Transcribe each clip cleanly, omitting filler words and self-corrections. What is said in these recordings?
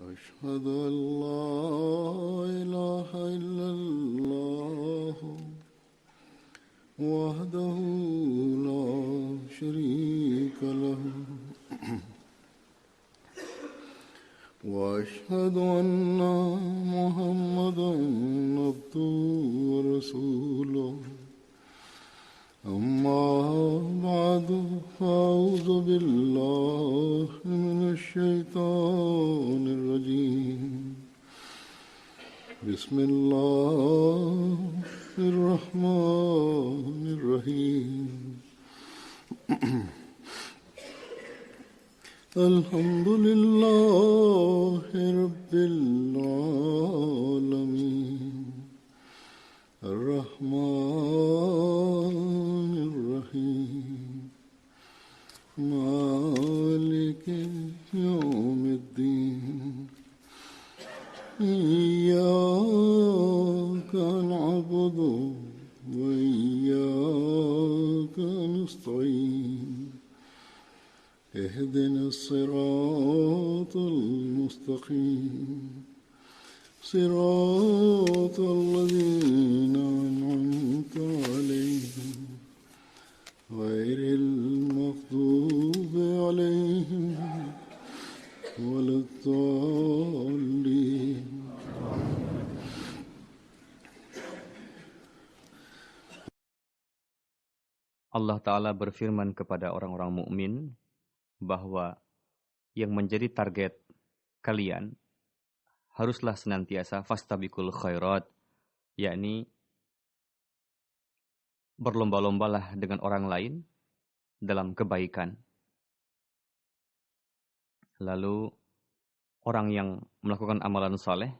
أشهد أن لا إله إلا الله وحده لا شريك له وأشهد أن محمدا عبده ورسوله أما بعد فأعوذ بالله من الشيطان الرجيم بسم الله الرحمن الرحيم الحمد لله رب العالمين الرحمن الرحيم مالك يوم الدين إياك نعبد وإياك نستعين اهدنا الصراط المستقيم صراط الذين أنعمت عليهم غير المغضوب عليهم ولا الضالين. Allah Ta'ala berfirman kepada orang-orang mukmin bahwa yang menjadi target kalian haruslah senantiasa fastabiqul khairat, yakni berlomba-lombalah dengan orang lain dalam kebaikan. Lalu orang yang melakukan amalan saleh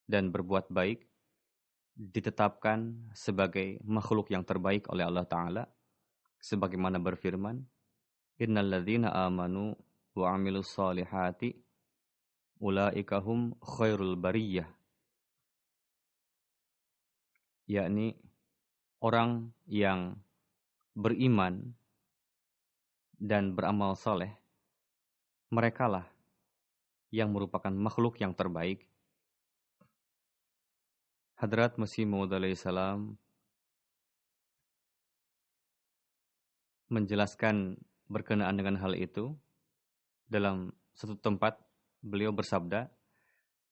dan berbuat baik ditetapkan sebagai makhluk yang terbaik oleh Allah Ta'ala, sebagaimana berfirman, innal ladzina amanu wa amilus solihati ulaika hum khairul bariyah, yakni orang yang beriman dan beramal soleh, merekalah yang merupakan makhluk yang terbaik. Hadrat Masih Maud alaihi salam menjelaskan berkenaan dengan hal itu. Dalam satu tempat beliau bersabda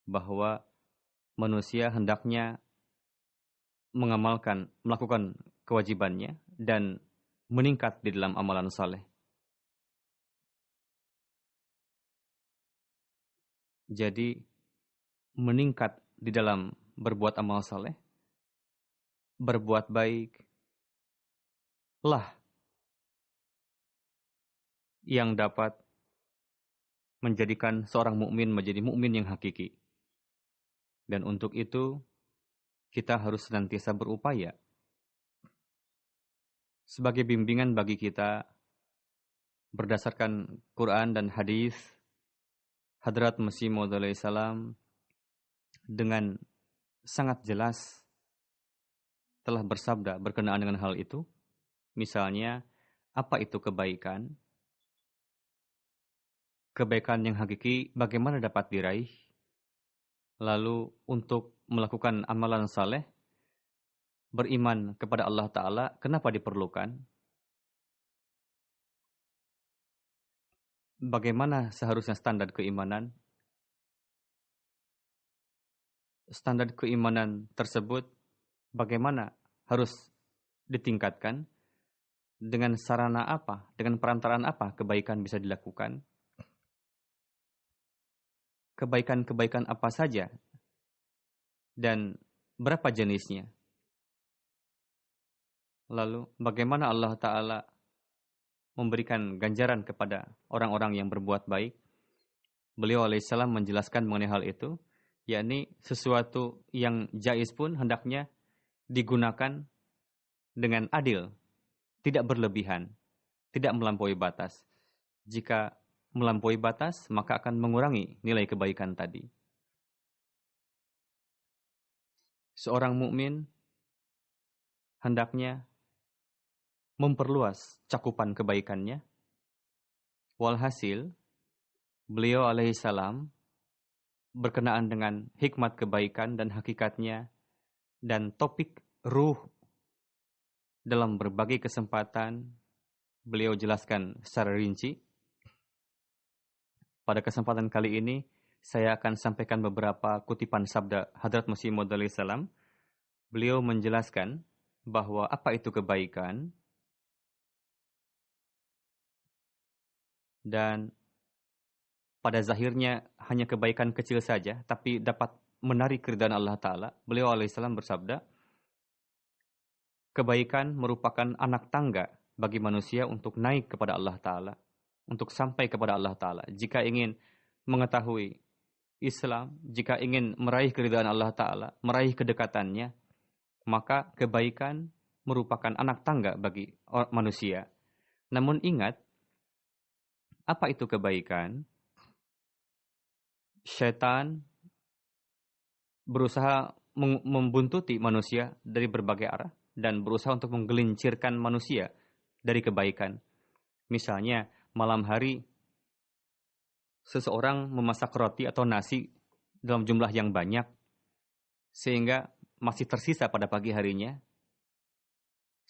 bahwa manusia hendaknya melakukan kewajibannya dan meningkat di dalam amalan saleh. Jadi meningkat di dalam berbuat amal saleh, berbuat baik lah yang dapat menjadikan seorang mukmin menjadi mukmin yang hakiki. Dan untuk itu kita harus senantiasa berupaya. Sebagai bimbingan bagi kita berdasarkan Quran dan hadis, Hadrat Masih Maud alaihi salam dengan sangat jelas telah bersabda berkenaan dengan hal itu. Misalnya, apa itu kebaikan? Kebaikan yang hakiki bagaimana dapat diraih? Lalu untuk melakukan amalan saleh, beriman kepada Allah Ta'ala, kenapa diperlukan? Bagaimana seharusnya standar keimanan? Standar keimanan tersebut bagaimana harus ditingkatkan? Dengan sarana apa? Dengan perantaraan apa kebaikan bisa dilakukan? Kebaikan-kebaikan apa saja? Dan berapa jenisnya? Lalu bagaimana Allah Ta'ala memberikan ganjaran kepada orang-orang yang berbuat baik? Beliau alaihissalam menjelaskan mengenai hal itu, yakni sesuatu yang jaiz pun hendaknya digunakan dengan adil, tidak berlebihan, tidak melampaui batas. Jika melampaui batas, maka akan mengurangi nilai kebaikan tadi. Seorang mukmin hendaknya memperluas cakupan kebaikannya. Walhasil, beliau alaihissalam berkenaan dengan hikmat kebaikan dan hakikatnya dan topik ruh dalam berbagai kesempatan beliau jelaskan secara rinci. Pada kesempatan kali ini saya akan sampaikan beberapa kutipan sabda Hadrat Masih Maud alaihissalam. Beliau menjelaskan bahwa apa itu kebaikan dan pada zahirnya hanya kebaikan kecil saja, tapi dapat menarik keridhaan Allah Ta'ala. Beliau alaihissalam bersabda, kebaikan merupakan anak tangga bagi manusia untuk naik kepada Allah Ta'ala, untuk sampai kepada Allah Ta'ala. Jika ingin mengetahui Islam, jika ingin meraih keridhaan Allah Ta'ala, meraih kedekatannya, maka kebaikan merupakan anak tangga bagi manusia. Namun ingat, apa itu kebaikan? Syaitan berusaha membuntuti manusia dari berbagai arah dan berusaha untuk menggelincirkan manusia dari kebaikan. Misalnya, malam hari seseorang memasak roti atau nasi dalam jumlah yang banyak sehingga masih tersisa pada pagi harinya,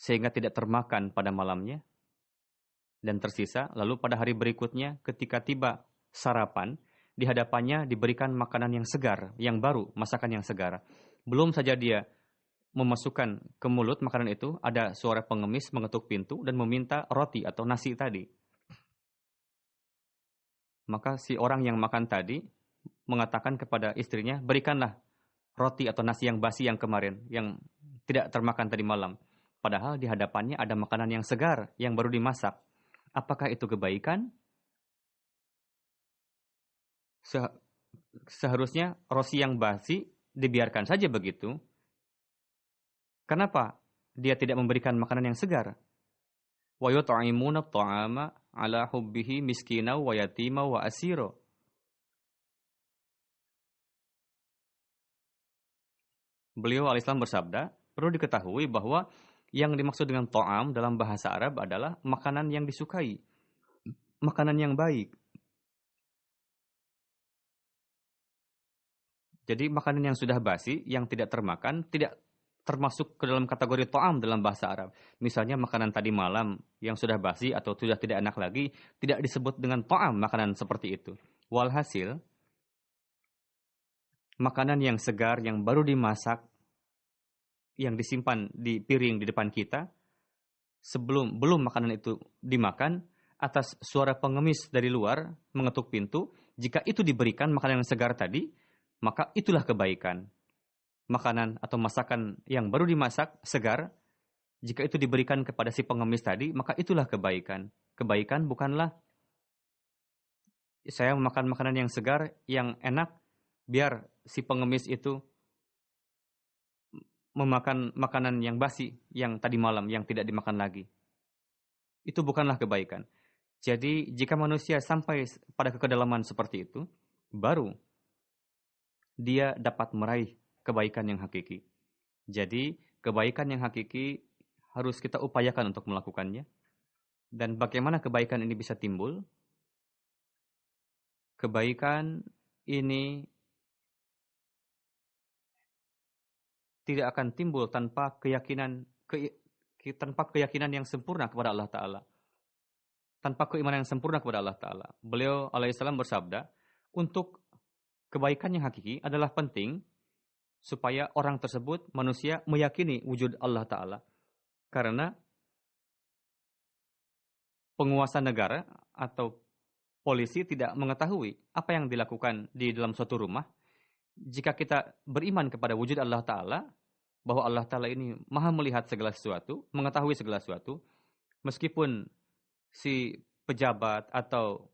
sehingga tidak termakan pada malamnya dan tersisa. Lalu pada hari berikutnya ketika tiba sarapan, di hadapannya diberikan makanan yang segar, yang baru, masakan yang segar. Belum saja dia memasukkan ke mulut makanan itu, ada suara pengemis mengetuk pintu dan meminta roti atau nasi tadi. Maka si orang yang makan tadi mengatakan kepada istrinya, berikanlah roti atau nasi yang basi yang kemarin, yang tidak termakan tadi malam. Padahal di hadapannya ada makanan yang segar, yang baru dimasak. Apakah itu kebaikan? Seharusnya roti yang basi dibiarkan saja begitu. Kenapa dia tidak memberikan makanan yang segar? Wa yut'imuna at'ama 'ala hubbihi miskina wa yatima wa asira. Beliau alaihissalam bersabda, perlu diketahui bahwa yang dimaksud dengan ta'am dalam bahasa Arab adalah makanan yang disukai, makanan yang baik. Jadi makanan yang sudah basi, yang tidak termakan, tidak termasuk ke dalam kategori ta'am dalam bahasa Arab. Misalnya makanan tadi malam yang sudah basi atau sudah tidak enak lagi, tidak disebut dengan ta'am makanan seperti itu. Walhasil, makanan yang segar, yang baru dimasak, yang disimpan di piring di depan kita, belum makanan itu dimakan, atas suara pengemis dari luar mengetuk pintu, jika itu diberikan makanan yang segar tadi, maka itulah kebaikan. Makanan atau masakan yang baru dimasak, segar, jika itu diberikan kepada si pengemis tadi, maka itulah kebaikan. Kebaikan bukanlah saya memakan makanan yang segar, yang enak, biar si pengemis itu memakan makanan yang basi, yang tadi malam, yang tidak dimakan lagi. Itu bukanlah kebaikan. Jadi, jika manusia sampai pada kekedalaman seperti itu, baru dia dapat meraih kebaikan yang hakiki. Jadi, kebaikan yang hakiki harus kita upayakan untuk melakukannya. Dan bagaimana kebaikan ini bisa timbul? Kebaikan ini tidak akan timbul tanpa keyakinan yang sempurna kepada Allah Ta'ala. Tanpa keimanan yang sempurna kepada Allah Ta'ala. Beliau alaihissalam bersabda, untuk kebaikan yang hakiki adalah penting supaya orang tersebut, manusia, meyakini wujud Allah Ta'ala. Karena penguasa negara atau polisi tidak mengetahui apa yang dilakukan di dalam suatu rumah. Jika kita beriman kepada wujud Allah Ta'ala, bahwa Allah Ta'ala ini maha melihat segala sesuatu, mengetahui segala sesuatu, meskipun si pejabat atau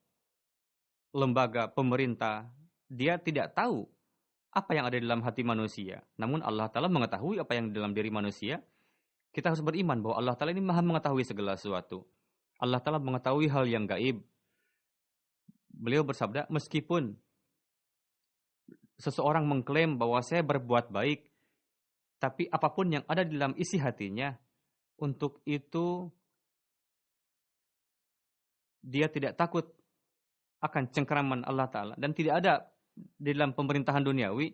lembaga pemerintah, dia tidak tahu apa yang ada di dalam hati manusia. Namun Allah Ta'ala mengetahui apa yang di dalam diri manusia. Kita harus beriman bahwa Allah Ta'ala ini maha mengetahui segala sesuatu. Allah Ta'ala mengetahui hal yang gaib. Beliau bersabda, meskipun seseorang mengklaim bahwa saya berbuat baik, tapi apapun yang ada di dalam isi hatinya, untuk itu dia tidak takut akan cengkeraman Allah Ta'ala. Dan tidak ada di dalam pemerintahan duniawi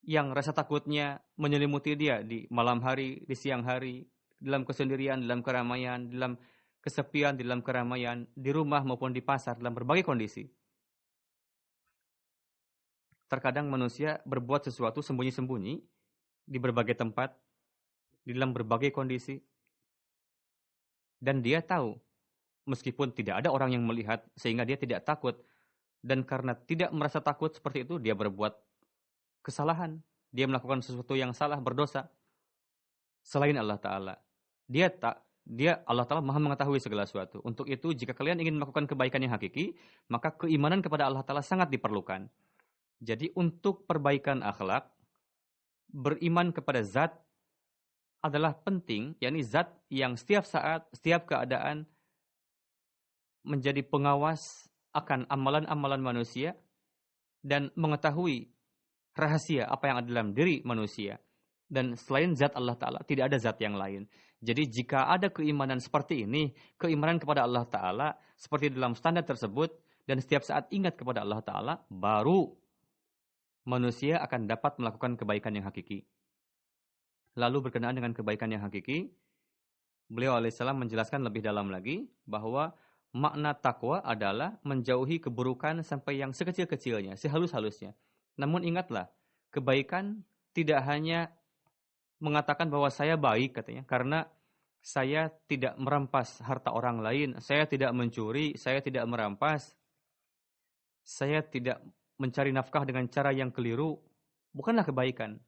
yang rasa takutnya menyelimuti dia di malam hari, di siang hari, dalam kesendirian, dalam keramaian, dalam kesepian, di dalam keramaian, di rumah maupun di pasar, dalam berbagai kondisi. Terkadang manusia berbuat sesuatu sembunyi-sembunyi di berbagai tempat, di dalam berbagai kondisi. Dan dia tahu, meskipun tidak ada orang yang melihat, sehingga dia tidak takut. Dan karena tidak merasa takut seperti itu, dia berbuat kesalahan. Dia melakukan sesuatu yang salah, berdosa. Selain Allah Ta'ala. Allah Ta'ala maha mengetahui segala sesuatu. Untuk itu, jika kalian ingin melakukan kebaikan yang hakiki, maka keimanan kepada Allah Ta'ala sangat diperlukan. Jadi untuk perbaikan akhlak, beriman kepada zat adalah penting, yakni zat yang setiap saat, setiap keadaan menjadi pengawas akan amalan-amalan manusia dan mengetahui rahasia apa yang ada dalam diri manusia. Dan selain zat Allah Ta'ala, tidak ada zat yang lain. Jadi jika ada keimanan seperti ini, keimanan kepada Allah Ta'ala, seperti dalam standar tersebut, dan setiap saat ingat kepada Allah Ta'ala, baru manusia akan dapat melakukan kebaikan yang hakiki. Lalu berkenaan dengan kebaikan yang hakiki, beliau alaihissalam menjelaskan lebih dalam lagi bahwa makna takwa adalah menjauhi keburukan sampai yang sekecil-kecilnya, sehalus-halusnya. Namun ingatlah, kebaikan tidak hanya mengatakan bahwa saya baik katanya, karena saya tidak merampas harta orang lain, saya tidak mencuri, saya tidak merampas, saya tidak mencari nafkah dengan cara yang keliru, bukanlah kebaikan.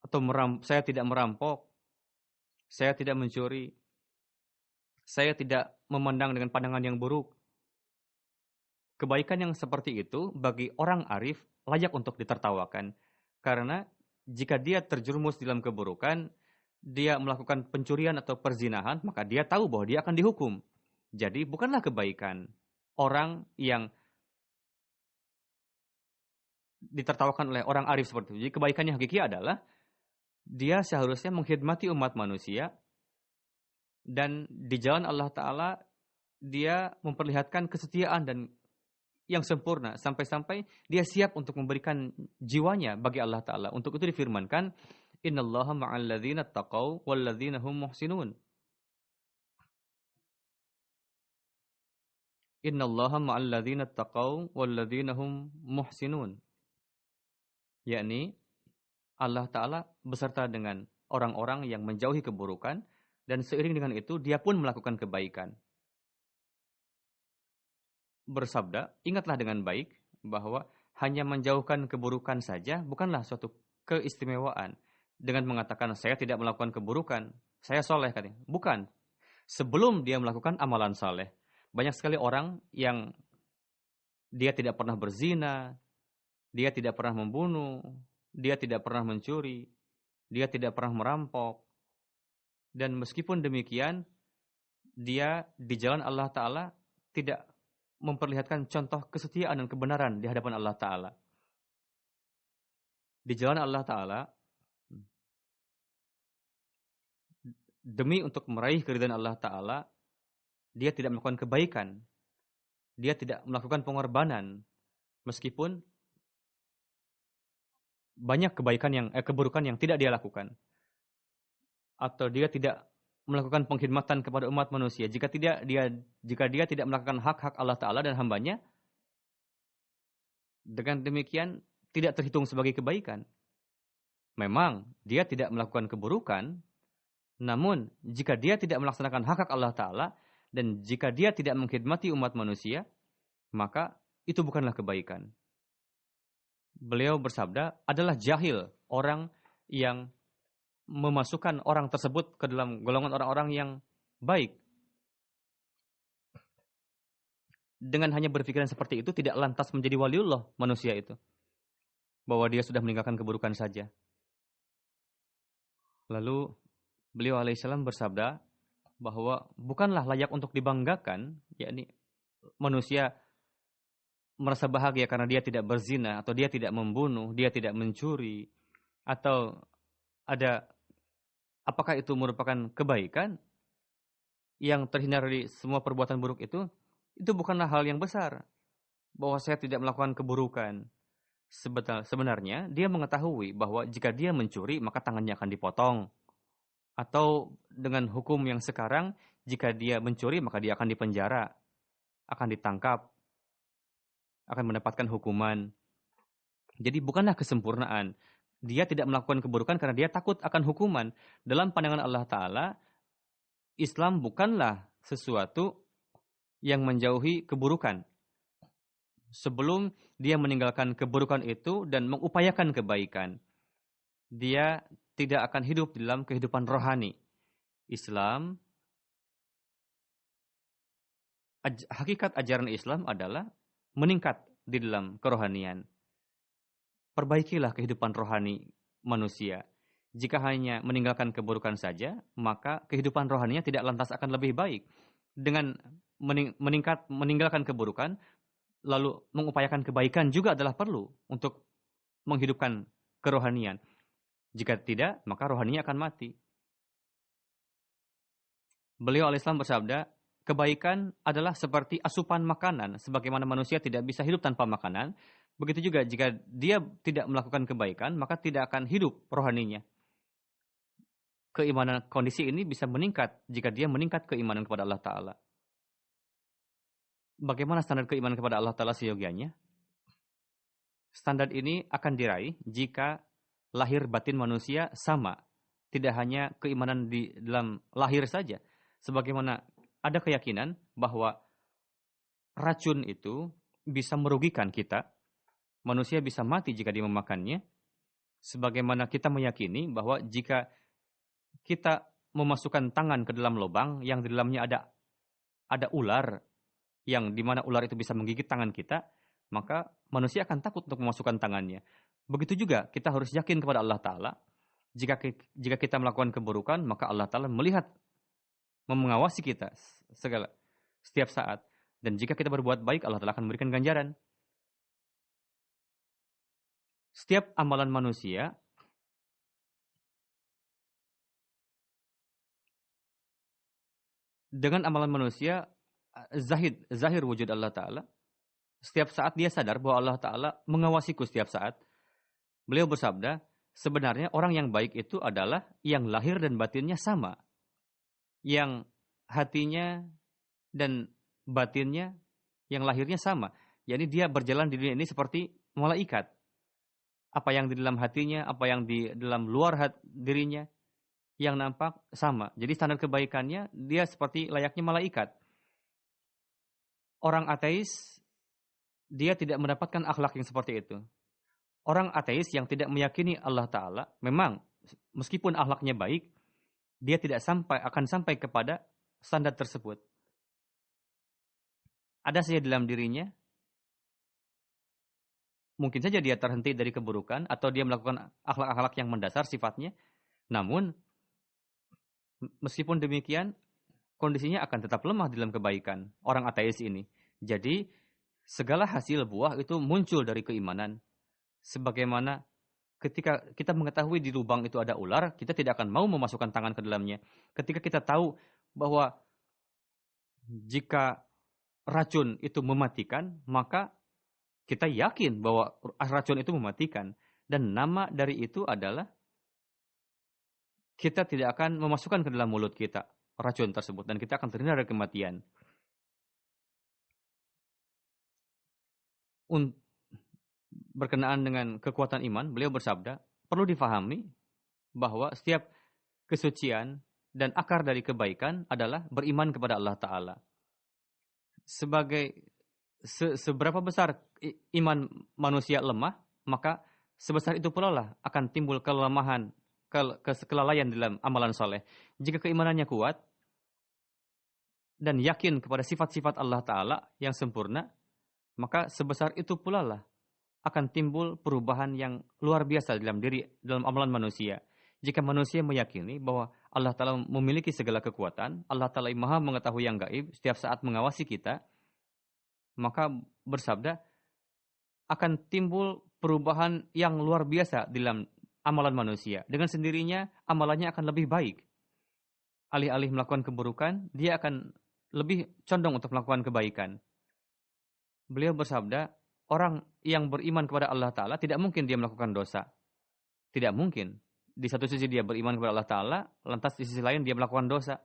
Atau saya tidak merampok, saya tidak mencuri, saya tidak memandang dengan pandangan yang buruk. Kebaikan yang seperti itu bagi orang arif layak untuk ditertawakan. Karena jika dia terjerumus dalam keburukan, dia melakukan pencurian atau perzinahan, maka dia tahu bahwa dia akan dihukum. Jadi bukanlah kebaikan orang yang ditertawakan oleh orang arif seperti itu. Jadi kebaikan yang hakiki adalah dia seharusnya mengkhidmati umat manusia dan di jalan Allah Ta'ala dia memperlihatkan kesetiaan dan yang sempurna sampai-sampai dia siap untuk memberikan jiwanya bagi Allah Ta'ala. Untuk itu difirmankan, innallaha ma'al ladzina taqaw wal ladzina hum muhsinun. Innallaha ma'al ladzina taqaw wal ladzina hum muhsinun. Yakni Allah Ta'ala beserta dengan orang-orang yang menjauhi keburukan dan seiring dengan itu dia pun melakukan kebaikan. Bersabda, ingatlah dengan baik bahwa hanya menjauhkan keburukan saja bukanlah suatu keistimewaan. Dengan mengatakan saya tidak melakukan keburukan, saya soleh katanya. Bukan. Sebelum dia melakukan amalan soleh. Banyak sekali orang yang dia tidak pernah berzina, dia tidak pernah membunuh, dia tidak pernah mencuri, dia tidak pernah merampok. Dan meskipun demikian, dia di jalan Allah Ta'ala tidak memperlihatkan contoh kesetiaan dan kebenaran di hadapan Allah Ta'ala. Di jalan Allah Ta'ala, demi untuk meraih keridhaan Allah Ta'ala, dia tidak melakukan kebaikan. Dia tidak melakukan pengorbanan. Meskipun banyak keburukan yang tidak dia lakukan. Atau dia tidak melakukan pengkhidmatan kepada umat manusia. Jika dia tidak melakukan hak-hak Allah Ta'ala dan hambanya, dengan demikian tidak terhitung sebagai kebaikan. Memang dia tidak melakukan keburukan, namun jika dia tidak melaksanakan hak-hak Allah Ta'ala, dan jika dia tidak mengkhidmati umat manusia, maka itu bukanlah kebaikan. Beliau bersabda, adalah jahil orang yang memasukkan orang tersebut ke dalam golongan orang-orang yang baik. Dengan hanya berpikiran seperti itu, tidak lantas menjadi waliullah manusia itu. Bahwa dia sudah meninggalkan keburukan saja. Lalu beliau alaihissalam bersabda bahwa bukanlah layak untuk dibanggakan, yakni manusia merasa bahagia karena dia tidak berzina, atau dia tidak membunuh, dia tidak mencuri, atau apakah itu merupakan kebaikan yang terhindar dari semua perbuatan buruk itu? itu bukanlah hal yang besar. Bahwa saya tidak melakukan keburukan. Sebenarnya dia mengetahui bahwa jika dia mencuri maka tangannya akan dipotong. Atau dengan hukum yang sekarang, jika dia mencuri maka dia akan dipenjara, akan ditangkap, akan mendapatkan hukuman. Jadi bukanlah kesempurnaan. Dia tidak melakukan keburukan karena dia takut akan hukuman. Dalam pandangan Allah Ta'ala, Islam bukanlah sesuatu yang menjauhi keburukan. Sebelum dia meninggalkan keburukan itu dan mengupayakan kebaikan, dia tidak akan hidup dalam kehidupan rohani. Islam, hakikat ajaran Islam adalah meningkat di dalam kerohanian. Perbaikilah kehidupan rohani manusia. Jika hanya meninggalkan keburukan saja, maka kehidupan rohaninya tidak lantas akan lebih baik. Dengan meninggalkan keburukan, lalu mengupayakan kebaikan juga adalah perlu untuk menghidupkan kerohanian. Jika tidak, maka rohaninya akan mati. Beliau alaihissalam bersabda, kebaikan adalah seperti asupan makanan. Sebagaimana manusia tidak bisa hidup tanpa makanan, begitu juga jika dia tidak melakukan kebaikan, maka tidak akan hidup rohaninya. Keimanan kondisi ini bisa meningkat jika dia meningkat keimanan kepada Allah Ta'ala. Bagaimana standar keimanan kepada Allah Ta'ala seyogianya? Standar ini akan diraih jika lahir batin manusia sama. Tidak hanya keimanan di dalam lahir saja. Sebagaimana ada keyakinan bahwa racun itu bisa merugikan kita. Manusia bisa mati jika dia memakannya. Sebagaimana kita meyakini bahwa jika kita memasukkan tangan ke dalam lubang yang di dalamnya ada ular, yang dimana ular itu bisa menggigit tangan kita, maka manusia akan takut untuk memasukkan tangannya. Begitu juga kita harus yakin kepada Allah Ta'ala. Jika kita melakukan keburukan, maka Allah Ta'ala melihat, mengawasi kita setiap saat. Dan jika kita berbuat baik, Allah Ta'ala akan memberikan ganjaran. Setiap amalan manusia dengan amalan manusia zahir wujud Allah Ta'ala. Setiap saat dia sadar bahwa Allah Ta'ala mengawasiku setiap saat. Beliau bersabda, sebenarnya orang yang baik itu adalah yang lahir dan batinnya sama. Yang hatinya dan batinnya, yang lahirnya sama. Yakni dia berjalan di dunia ini seperti malaikat. Apa yang di dalam hatinya, apa yang di dalam luar dirinya, yang nampak sama. Jadi standar kebaikannya, dia seperti layaknya malaikat. Orang ateis, dia tidak mendapatkan akhlak yang seperti itu. Orang ateis yang tidak meyakini Allah Ta'ala, memang meskipun akhlaknya baik, dia tidak akan sampai kepada standar tersebut. Ada saja dalam dirinya, mungkin saja dia terhenti dari keburukan, atau dia melakukan akhlak-akhlak yang mendasar sifatnya. Namun, meskipun demikian, kondisinya akan tetap lemah dalam kebaikan orang ateis ini. Jadi, segala hasil buah itu muncul dari keimanan. Sebagaimana ketika kita mengetahui di lubang itu ada ular, kita tidak akan mau memasukkan tangan ke dalamnya. Ketika kita tahu bahwa jika racun itu mematikan, maka kita yakin bahwa racun itu mematikan. Dan nama dari itu adalah kita tidak akan memasukkan ke dalam mulut kita racun tersebut. Dan kita akan terhindar dari kematian. Berkenaan dengan kekuatan iman, beliau bersabda, perlu difahami bahwa setiap kesucian dan akar dari kebaikan adalah beriman kepada Allah Ta'ala. Seberapa besar iman manusia lemah, maka sebesar itu pula lah akan timbul kelemahan, kelalaian dalam amalan soleh. Jika keimanannya kuat dan yakin kepada sifat-sifat Allah Ta'ala yang sempurna, maka sebesar itu pula lah akan timbul perubahan yang luar biasa dalam amalan manusia. Jika manusia meyakini bahwa Allah Ta'ala memiliki segala kekuatan, Allah Ta'ala Maha mengetahui yang gaib, setiap saat mengawasi kita, maka bersabda, akan timbul perubahan yang luar biasa dalam amalan manusia. Dengan sendirinya, amalannya akan lebih baik. Alih-alih melakukan keburukan, dia akan lebih condong untuk melakukan kebaikan. Beliau bersabda, orang yang beriman kepada Allah Ta'ala tidak mungkin dia melakukan dosa. Tidak mungkin. Di satu sisi dia beriman kepada Allah Ta'ala, lantas di sisi lain dia melakukan dosa.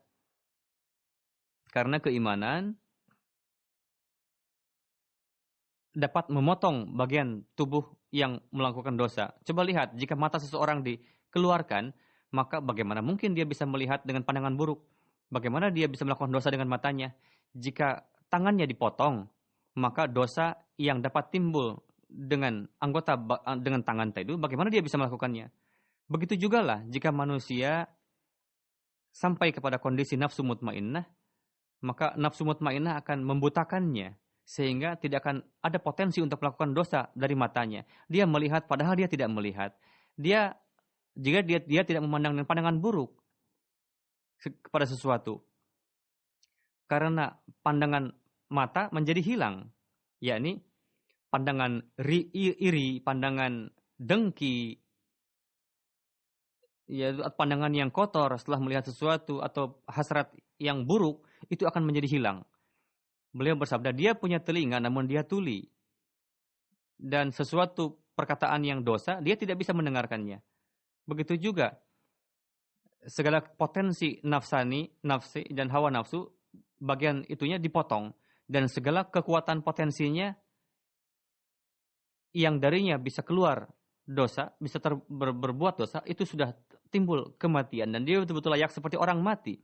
Karena keimanan dapat memotong bagian tubuh yang melakukan dosa. Coba lihat, jika mata seseorang dikeluarkan, maka bagaimana mungkin dia bisa melihat dengan pandangan buruk? Bagaimana dia bisa melakukan dosa dengan matanya? Jika tangannya dipotong, maka dosa yang dapat timbul dengan dengan tangan itu, bagaimana dia bisa melakukannya? Begitu juga lah jika manusia sampai kepada kondisi nafsu mutmainnah, maka nafsu mutmainnah akan membutakannya sehingga tidak akan ada potensi untuk melakukan dosa dari matanya. Dia melihat padahal dia tidak melihat. Jika dia tidak memandang dengan pandangan buruk kepada sesuatu. Karena pandangan mata menjadi hilang, yakni pandangan iri, pandangan dengki, ya, pandangan yang kotor setelah melihat sesuatu atau hasrat yang buruk itu akan menjadi hilang. Beliau bersabda, dia punya telinga namun dia tuli. Dan sesuatu perkataan yang dosa, dia tidak bisa mendengarkannya. Begitu juga segala potensi nafsi dan hawa nafsu, bagian itunya dipotong. Dan segala kekuatan potensinya yang darinya bisa keluar dosa, bisa berbuat dosa, itu sudah timbul kematian. Dan dia betul-betul layak seperti orang mati.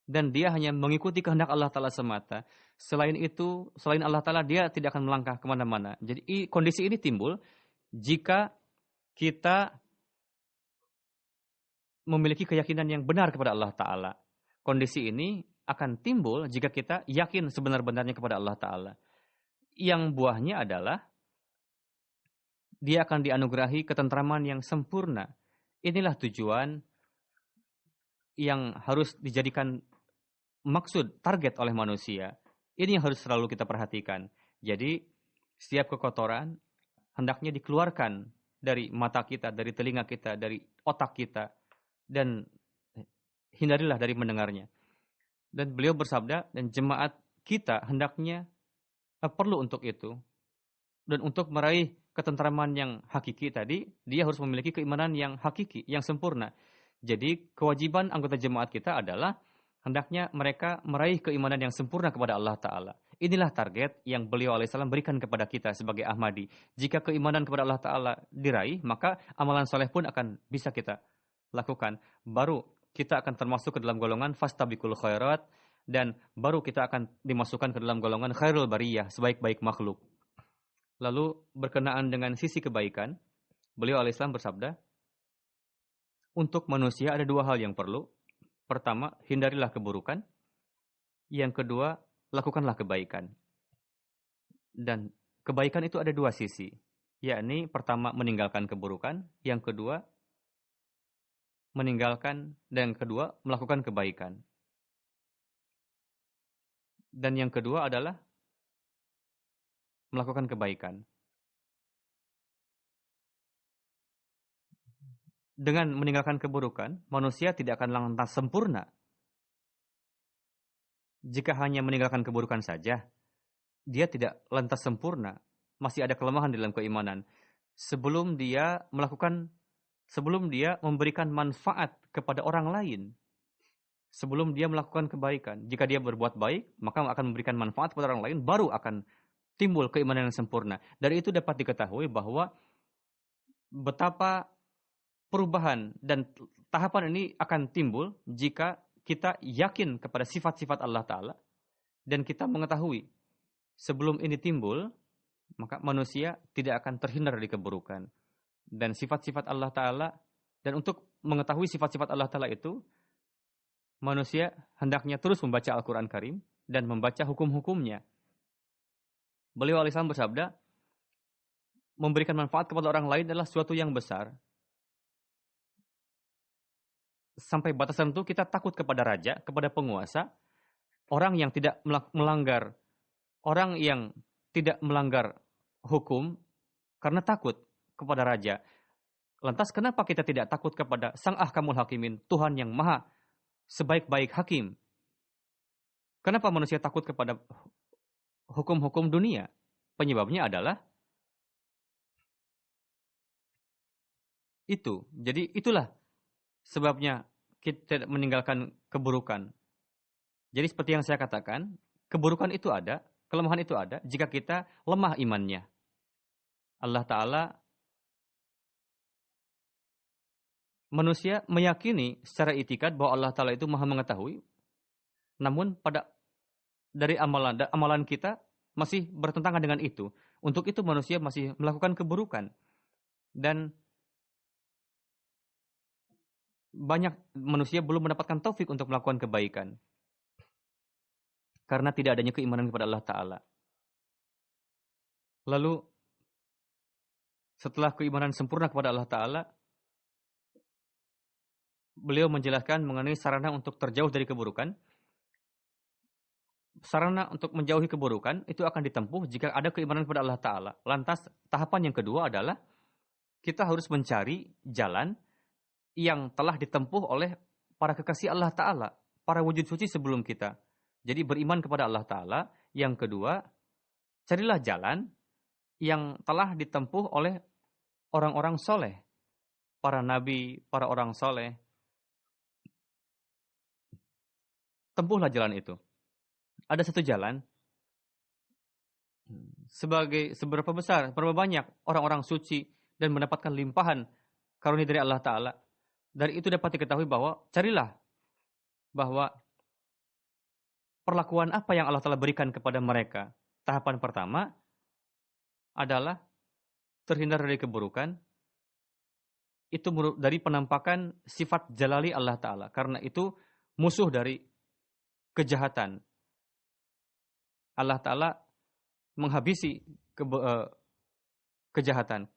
Dan dia hanya mengikuti kehendak Allah Ta'ala semata. Selain itu, selain Allah Ta'ala, dia tidak akan melangkah kemana-mana. Jadi kondisi ini timbul jika kita memiliki keyakinan yang benar kepada Allah Ta'ala. Kondisi ini akan timbul jika kita yakin sebenar-benarnya kepada Allah Ta'ala. Yang buahnya adalah dia akan dianugerahi ketentraman yang sempurna. Inilah tujuan yang harus dijadikan maksud, target oleh manusia. Ini yang harus selalu kita perhatikan. Jadi, setiap kekotoran hendaknya dikeluarkan dari mata kita, dari telinga kita, dari otak kita. Dan hindarilah dari mendengarnya. Dan beliau bersabda, dan jemaat kita hendaknya perlu untuk itu. Dan untuk meraih ketentraman yang hakiki tadi, dia harus memiliki keimanan yang hakiki, yang sempurna. Jadi kewajiban anggota jemaat kita adalah hendaknya mereka meraih keimanan yang sempurna kepada Allah Ta'ala. Inilah target yang beliau alaihissalam berikan kepada kita sebagai Ahmadi. Jika keimanan kepada Allah Ta'ala diraih, maka amalan soleh pun akan bisa kita lakukan. Baru kita akan termasuk ke dalam golongan fastabiqul khairat, dan baru kita akan dimasukkan ke dalam golongan khairul bariyah, sebaik-baik makhluk. Lalu berkenaan dengan sisi kebaikan, beliau alaihissalam bersabda, untuk manusia ada dua hal yang perlu. Pertama, hindarilah keburukan. Yang kedua, lakukanlah kebaikan. Dan kebaikan itu ada dua sisi. Yakni pertama meninggalkan keburukan, yang kedua meninggalkan, dan yang kedua melakukan kebaikan. Dan yang kedua adalah melakukan kebaikan. Dengan meninggalkan keburukan, manusia tidak akan lantas sempurna. Jika hanya meninggalkan keburukan saja, dia tidak lantas sempurna. Masih ada kelemahan dalam keimanan. Sebelum dia memberikan manfaat kepada orang lain. Sebelum dia melakukan kebaikan. Jika dia berbuat baik, maka akan memberikan manfaat kepada orang lain, baru akan timbul keimanan yang sempurna. Dari itu dapat diketahui bahwa betapa perubahan dan tahapan ini akan timbul jika kita yakin kepada sifat-sifat Allah Ta'ala dan kita mengetahui sebelum ini timbul, maka manusia tidak akan terhindar dari keburukan. Dan sifat-sifat Allah Ta'ala, dan untuk mengetahui sifat-sifat Allah Ta'ala itu, manusia hendaknya terus membaca Al-Quran Karim dan membaca hukum-hukumnya. Beliau alaihissalam bersabda, memberikan manfaat kepada orang lain adalah sesuatu yang besar. Sampai batas tertentu kita takut kepada raja, kepada penguasa, orang yang tidak melanggar hukum karena takut kepada raja. Lantas kenapa kita tidak takut kepada Sang Ahkamul Hakimin, Tuhan yang maha sebaik-baik hakim? Kenapa manusia takut kepada hukum-hukum dunia, penyebabnya adalah itu. Jadi itulah sebabnya kita meninggalkan keburukan. Jadi seperti yang saya katakan, keburukan itu ada, kelemahan itu ada jika kita lemah imannya. Allah Ta'ala, manusia meyakini secara itikad bahwa Allah Ta'ala itu maha mengetahui, namun dari amalan kita masih bertentangan dengan itu. Untuk itu manusia masih melakukan keburukan. Dan banyak manusia belum mendapatkan taufik untuk melakukan kebaikan. Karena tidak adanya keimanan kepada Allah Ta'ala. Lalu, setelah keimanan sempurna kepada Allah Ta'ala, beliau menjelaskan mengenai sarana untuk terjauh dari keburukan. Sarana untuk menjauhi keburukan itu akan ditempuh jika ada keimanan kepada Allah Ta'ala. Lantas, tahapan yang kedua adalah kita harus mencari jalan yang telah ditempuh oleh para kekasih Allah Ta'ala, para wujud suci sebelum kita. Jadi beriman kepada Allah Ta'ala. Yang kedua, carilah jalan yang telah ditempuh oleh orang-orang soleh. Para nabi, para orang soleh. Tempuhlah jalan itu. Ada satu jalan. Seberapa besar, berapa banyak orang-orang suci dan mendapatkan limpahan karunia dari Allah Ta'ala. Dari itu dapat diketahui bahwa carilah bahwa perlakuan apa yang Allah Ta'ala berikan kepada mereka. Tahapan pertama adalah terhindar dari keburukan. Itu dari penampakan sifat jalali Allah Ta'ala. Karena itu musuh dari kejahatan. Allah Ta'ala menghabisi kejahatan.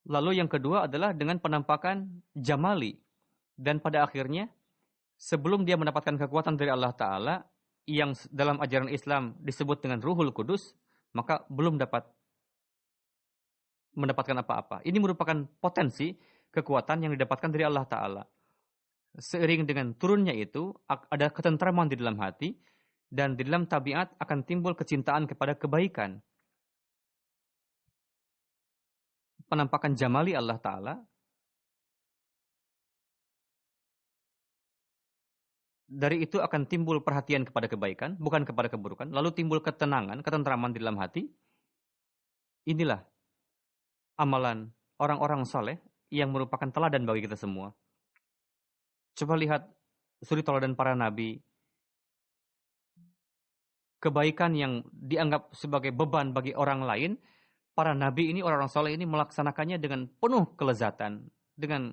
Lalu yang kedua adalah dengan penampakan jamali. Dan pada akhirnya, sebelum dia mendapatkan kekuatan dari Allah Ta'ala, yang dalam ajaran Islam disebut dengan Ruhul Kudus, maka belum dapat mendapatkan apa-apa. Ini merupakan potensi kekuatan yang didapatkan dari Allah Ta'ala. Seiring dengan turunnya itu, ada ketentraman di dalam hati, dan di dalam tabiat akan timbul kecintaan kepada kebaikan. Penampakan jamali Allah Ta'ala, dari itu akan timbul perhatian kepada kebaikan, bukan kepada keburukan. Lalu timbul ketenangan, ketentraman di dalam hati. Inilah amalan orang-orang saleh yang merupakan teladan bagi kita semua. Coba lihat suri teladan para nabi. Kebaikan yang dianggap sebagai beban bagi orang lain, para nabi ini, orang-orang saleh ini melaksanakannya dengan penuh kelezatan, dengan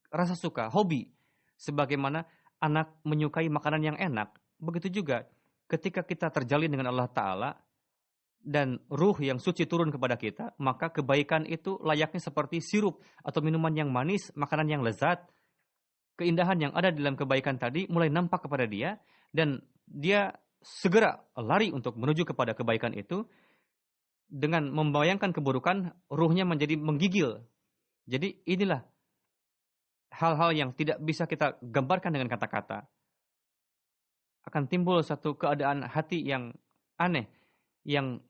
rasa suka, hobi. Sebagaimana anak menyukai makanan yang enak. Begitu juga ketika kita terjalin dengan Allah Ta'ala dan ruh yang suci turun kepada kita, maka kebaikan itu layaknya seperti sirup atau minuman yang manis, makanan yang lezat. Keindahan yang ada dalam kebaikan tadi mulai nampak kepada dia dan dia segera lari untuk menuju kepada kebaikan itu. Dengan membayangkan keburukan, ruhnya menjadi menggigil. Jadi inilah hal-hal yang tidak bisa kita gambarkan dengan kata-kata. Akan timbul satu keadaan hati yang aneh, yang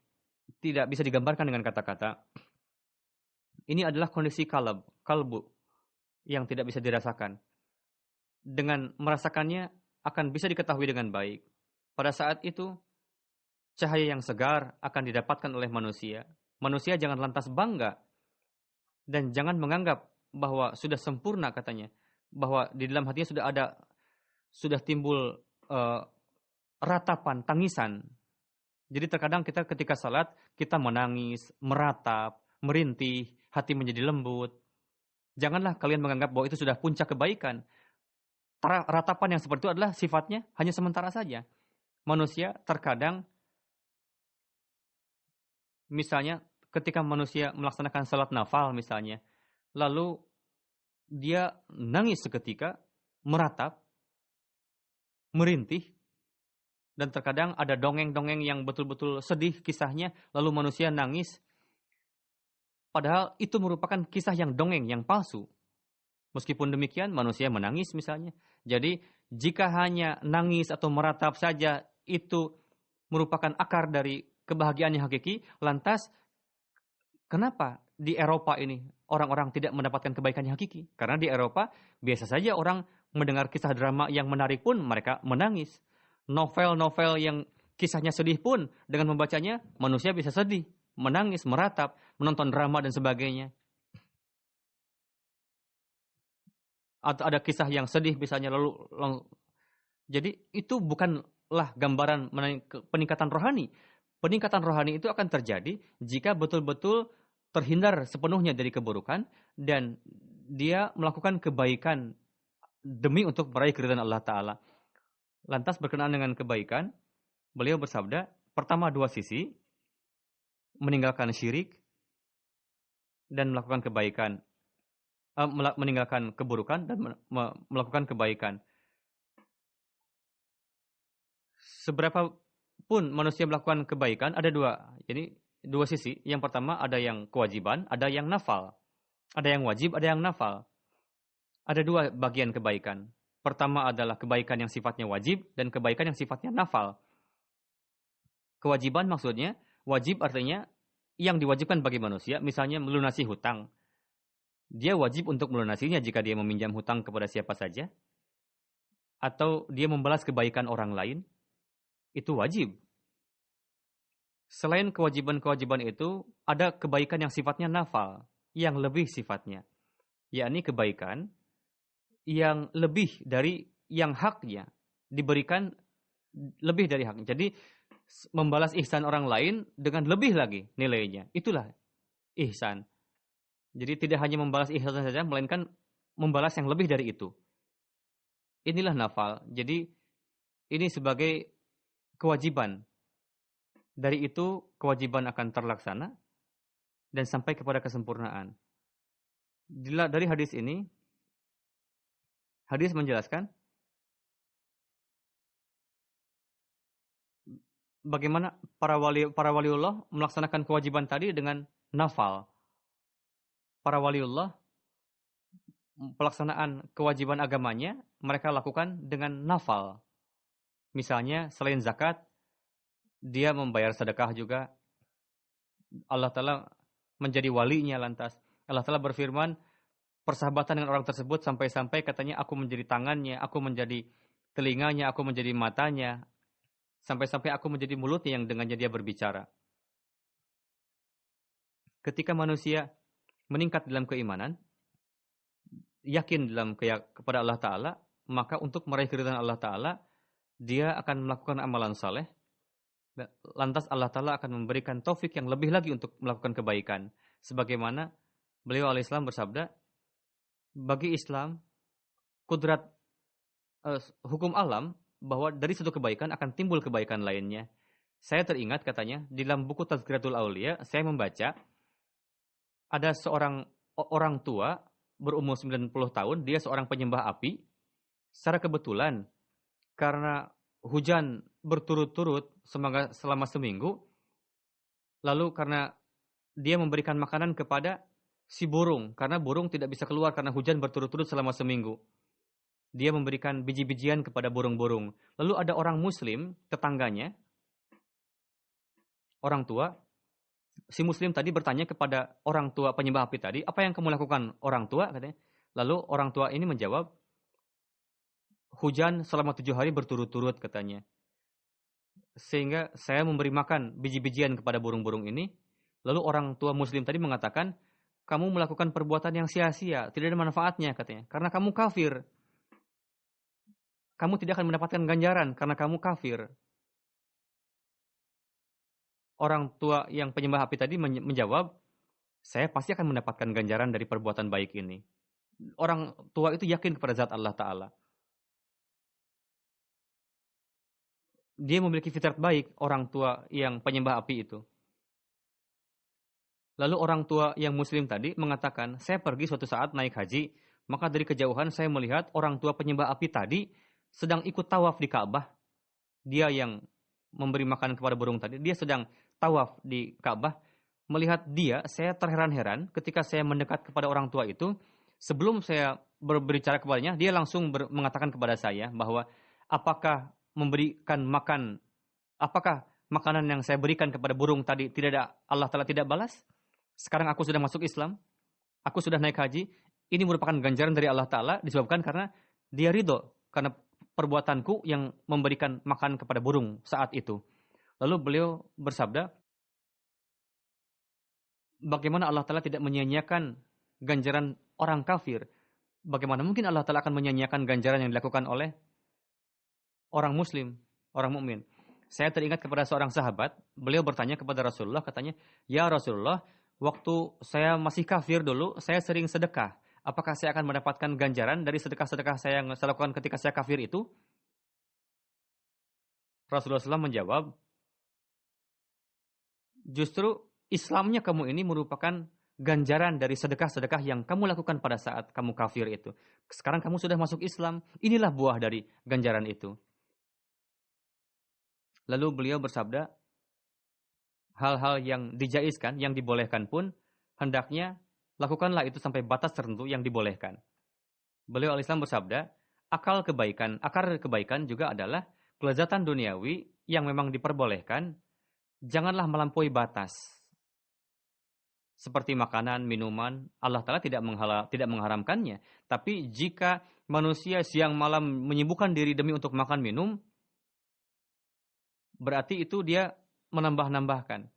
tidak bisa digambarkan dengan kata-kata. Ini adalah kondisi kalbu, yang tidak bisa dirasakan. Dengan merasakannya, akan bisa diketahui dengan baik. Pada saat itu, cahaya yang segar akan didapatkan oleh manusia. Manusia jangan lantas bangga, dan jangan menganggap bahwa sudah sempurna katanya, bahwa di dalam hatinya sudah timbul ratapan, tangisan. Jadi terkadang kita ketika salat, kita menangis, meratap, merintih, hati menjadi lembut. Janganlah kalian menganggap bahwa itu sudah puncak kebaikan. Ratapan yang seperti itu adalah sifatnya hanya sementara saja. Manusia terkadang, misalnya ketika manusia melaksanakan salat nafal misalnya, lalu dia nangis seketika, meratap, merintih, dan terkadang ada dongeng-dongeng yang betul-betul sedih kisahnya, lalu manusia nangis. Padahal itu merupakan kisah yang dongeng, yang palsu. Meskipun demikian, manusia menangis misalnya. Jadi, jika hanya nangis atau meratap saja, itu merupakan akar dari kebahagiaan yang hakiki. Lantas kenapa di Eropa ini orang-orang tidak mendapatkan kebaikan yang hakiki? Karena di Eropa biasa saja orang mendengar kisah drama yang menarik pun mereka menangis. Novel-novel yang kisahnya sedih pun dengan membacanya manusia bisa sedih, menangis, meratap, menonton drama dan sebagainya. Atau ada kisah yang sedih misalnya jadi itu bukanlah gambaran peningkatan rohani. Peningkatan rohani itu akan terjadi jika betul-betul terhindar sepenuhnya dari keburukan dan dia melakukan kebaikan demi untuk meraih keridhaan Allah Ta'ala. Lantas berkenaan dengan kebaikan, beliau bersabda, pertama dua sisi, meninggalkan syirik dan melakukan kebaikan. Meninggalkan keburukan dan melakukan kebaikan. Seberapa pun manusia melakukan kebaikan, ada dua. Jadi dua sisi. Yang pertama ada yang kewajiban, ada yang nafal. Ada yang wajib, ada yang nafal. Ada dua bagian kebaikan. Pertama adalah kebaikan yang sifatnya wajib dan kebaikan yang sifatnya nafal. Kewajiban maksudnya, wajib artinya yang diwajibkan bagi manusia, misalnya melunasi hutang. Dia wajib untuk melunasinya jika dia meminjam hutang kepada siapa saja. Atau dia membalas kebaikan orang lain. Itu wajib. Selain kewajiban-kewajiban itu, ada kebaikan yang sifatnya nafal. Yang lebih sifatnya. Yakni kebaikan yang lebih dari yang haknya. Diberikan lebih dari haknya. Jadi membalas ihsan orang lain dengan lebih lagi nilainya. Itulah ihsan. Jadi tidak hanya membalas ihsan saja, melainkan membalas yang lebih dari itu. Inilah nafal. Jadi ini sebagai kewajiban. Dari itu kewajiban akan terlaksana dan sampai kepada kesempurnaan. Dari hadis ini, hadis menjelaskan bagaimana para waliullah melaksanakan kewajiban tadi dengan nafal. Para waliullah pelaksanaan kewajiban agamanya mereka lakukan dengan nafal. Misalnya selain zakat, dia membayar sedekah juga. Allah Ta'ala menjadi walinya lantas. Allah Ta'ala berfirman, persahabatan dengan orang tersebut sampai-sampai katanya aku menjadi tangannya, aku menjadi telinganya, aku menjadi matanya. Sampai-sampai aku menjadi mulutnya yang dengannya dia berbicara. Ketika manusia meningkat dalam keimanan, yakin kepada Allah Ta'ala, maka untuk meraih keridhaan Allah Ta'ala, dia akan melakukan amalan saleh. Lantas Allah Ta'ala akan memberikan taufik yang lebih lagi untuk melakukan kebaikan. Sebagaimana beliau alaihissalam bersabda, bagi Islam, kudrat hukum alam, bahwa dari satu kebaikan akan timbul kebaikan lainnya. Saya teringat katanya, di dalam buku Tazkiratul Aulia, saya membaca, ada seorang orang tua berumur 90 tahun, dia seorang penyembah api. Secara kebetulan, karena hujan berturut-turut selama seminggu, lalu karena dia memberikan makanan kepada si burung, karena burung tidak bisa keluar karena hujan berturut-turut selama seminggu. Dia memberikan biji-bijian kepada burung-burung. Lalu ada orang muslim, tetangganya, orang tua, si muslim tadi bertanya kepada orang tua penyembah api tadi, apa yang kamu lakukan orang tua? Katanya. Lalu orang tua ini menjawab, hujan selama 7 hari berturut-turut katanya. Sehingga saya memberi makan biji-bijian kepada burung-burung ini. Lalu orang tua muslim tadi mengatakan, kamu melakukan perbuatan yang sia-sia, tidak ada manfaatnya katanya. Karena kamu kafir. Kamu tidak akan mendapatkan ganjaran karena kamu kafir. Orang tua yang penyembah api tadi menjawab, saya pasti akan mendapatkan ganjaran dari perbuatan baik ini. Orang tua itu yakin kepada zat Allah Ta'ala. Dia memiliki fitrat baik, orang tua yang penyembah api itu. Lalu orang tua yang muslim tadi mengatakan, saya pergi suatu saat naik haji, maka dari kejauhan saya melihat orang tua penyembah api tadi sedang ikut tawaf di Ka'bah. Dia yang memberi makanan kepada burung tadi, dia sedang tawaf di Ka'bah. Melihat dia, saya terheran-heran ketika saya mendekat kepada orang tua itu. Sebelum saya berbicara kepadanya, dia langsung mengatakan kepada saya bahwa apakah makanan yang saya berikan kepada burung tadi Allah Ta'ala tidak balas? Sekarang aku sudah masuk Islam, aku sudah naik haji, ini merupakan ganjaran dari Allah Ta'ala disebabkan karena dia ridho, karena perbuatanku yang memberikan makan kepada burung saat itu. Lalu beliau bersabda, bagaimana Allah Ta'ala tidak menyia-nyiakan ganjaran orang kafir? Bagaimana mungkin Allah Ta'ala akan menyia-nyiakan ganjaran yang dilakukan oleh orang muslim, orang mukmin? Saya teringat kepada seorang sahabat, beliau bertanya kepada Rasulullah, katanya, ya Rasulullah, waktu saya masih kafir dulu, saya sering sedekah. Apakah saya akan mendapatkan ganjaran dari sedekah-sedekah saya yang saya lakukan ketika saya kafir itu? Rasulullah SAW menjawab, justru Islamnya kamu ini merupakan ganjaran dari sedekah-sedekah yang kamu lakukan pada saat kamu kafir itu. Sekarang kamu sudah masuk Islam, inilah buah dari ganjaran itu. Lalu beliau bersabda, hal-hal yang dijaizkan, yang dibolehkan pun, hendaknya lakukanlah itu sampai batas tertentu yang dibolehkan. Beliau al-Islam bersabda, akar kebaikan juga adalah kelezatan duniawi yang memang diperbolehkan, janganlah melampaui batas. Seperti makanan, minuman, Allah Ta'ala tidak mengharamkannya. Tapi jika manusia siang malam menyibukkan diri demi untuk makan minum, berarti itu dia menambah-nambahkan.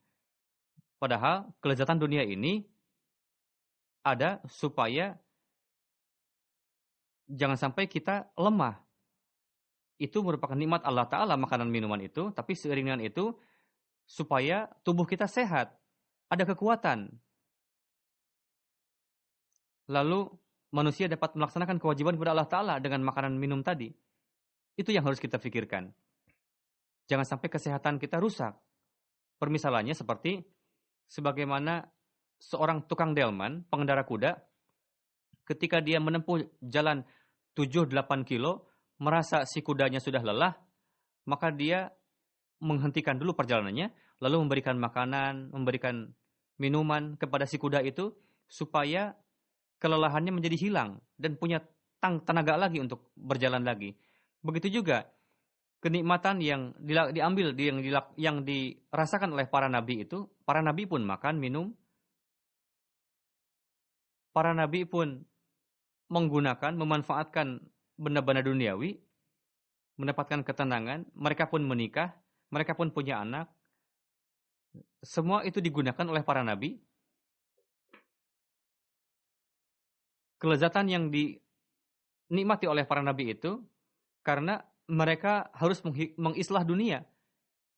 Padahal kelezatan dunia ini ada supaya jangan sampai kita lemah. Itu merupakan nikmat Allah Ta'ala makanan minuman itu, tapi seiring dengan itu supaya tubuh kita sehat, ada kekuatan. Lalu manusia dapat melaksanakan kewajiban kepada Allah Ta'ala dengan makanan minum tadi. Itu yang harus kita pikirkan. Jangan sampai kesehatan kita rusak. Permisalannya seperti sebagaimana seorang tukang delman, pengendara kuda, ketika dia menempuh jalan 7-8 kilo, merasa si kudanya sudah lelah, maka dia menghentikan dulu perjalanannya, lalu memberikan makanan, memberikan minuman kepada si kuda itu, supaya kelelahannya menjadi hilang, dan punya tenaga lagi untuk berjalan lagi. Begitu juga kenikmatan yang diambil, yang dirasakan oleh para nabi itu, para nabi pun makan, minum, para nabi pun menggunakan, memanfaatkan benda-benda duniawi, mendapatkan ketenangan, mereka pun menikah, mereka pun punya anak. Semua itu digunakan oleh para nabi. Kelezatan yang dinikmati oleh para nabi itu, karena mereka harus mengislah dunia.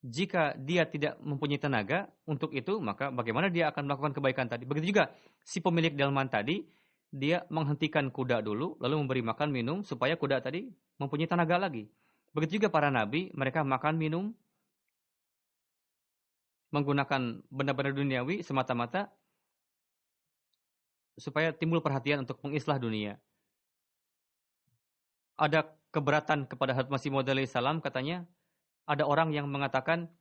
Jika dia tidak mempunyai tenaga untuk itu, maka bagaimana dia akan melakukan kebaikan tadi? Begitu juga si pemilik delman tadi, dia menghentikan kuda dulu, lalu memberi makan minum, supaya kuda tadi mempunyai tenaga lagi. Begitu juga para nabi, mereka makan minum, menggunakan benda-benda duniawi semata-mata, supaya timbul perhatian untuk mengislah dunia. Ada keberatan kepada Hadrat Masih Maud alaihi salam, katanya, ada orang yang mengatakan,